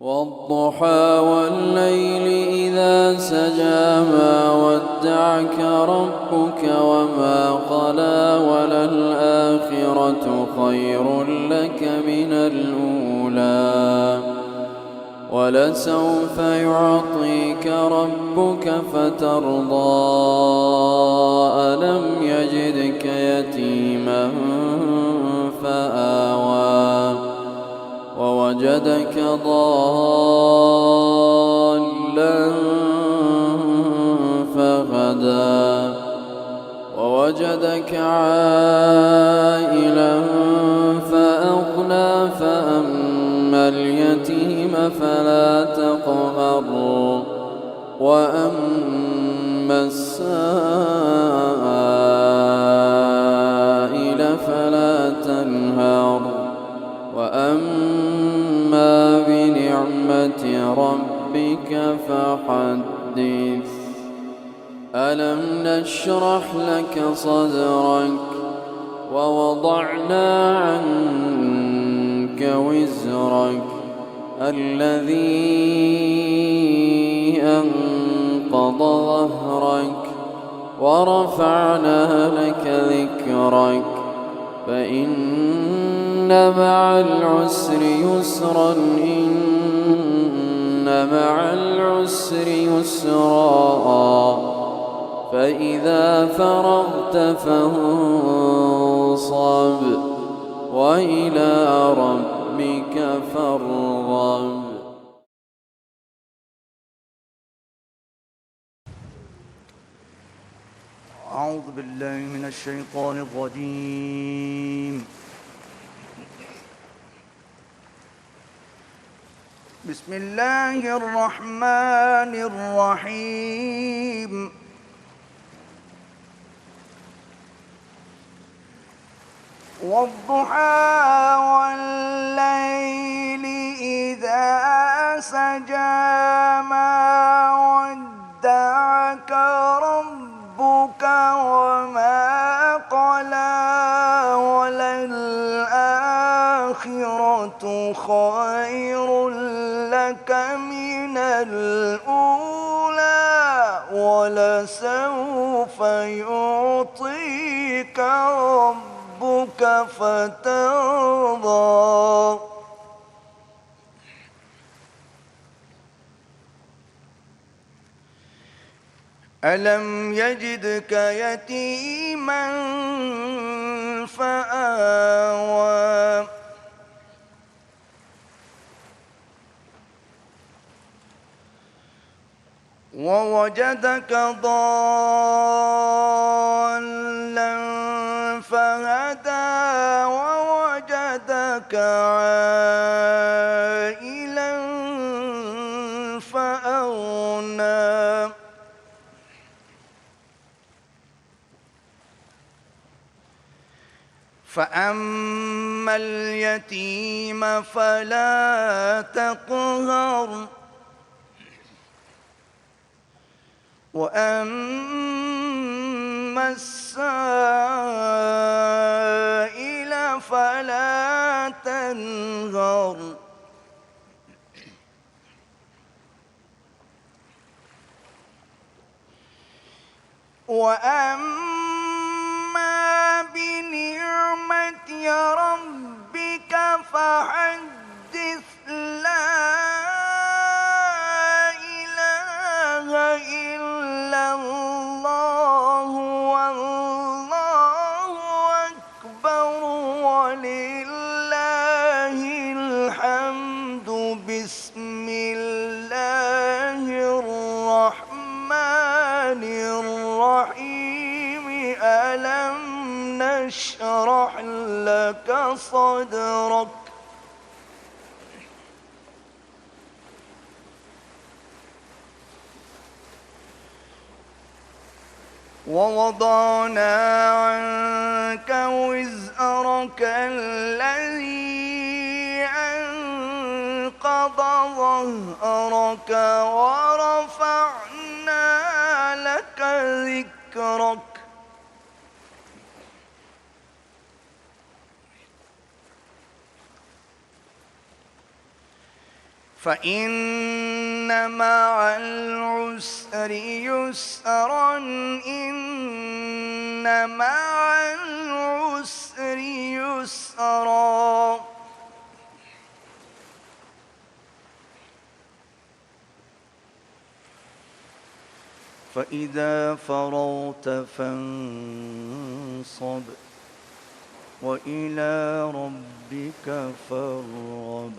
والضحى والليل إذا سجى ما ودعك ربك وما قلى وللآخرة خير لك من الأولى ولسوف يعطيك ربك فترضى ألم يجدك يتيما فآوى ووجدك ضالا فهدى ووجدك عائلا فأغنى فأما اليتيم فلا تقهر وأما السائل فلا تنهر وأما بنعمة ربك فحدث ألم نشرح لك صدرك ووضعنا عنك وزرك الذي أنقض ظهرك ورفعنا لك ذكرك فإن مع العسر يسرا إن مع العسر يسرا فإذا فرغت فانصب وإلى ربك فارغب. أعوذ بالله من الشيطان الرجيم. بسم الله الرحمن الرحيم. والضحى والليل إذا سجى ما ودعك ربك وما قلى وللآخرة خير لك من الأولى ولسوف يعطيك ربك فترضى ألم يجدك يتيما فآوى ووجدك ضالا فهدى ووجدك عائلا فأغنى فأما اليتيم فلا تقهر وأما السائل فلا تنهر وأما بنعمة ربك فحدث لا إله إلا الله والله أكبر ولله الحمد. بسم الله الرحمن الرحيم. ألم نشرح لك صدرك ووضعنا عنك وزرك الذي أنقض ظهرك ورفعنا لك ذكرك فإن مع العسر يسرا إن مع العسر يسرا فإذا فرغت فانصب وإلى ربك فارغب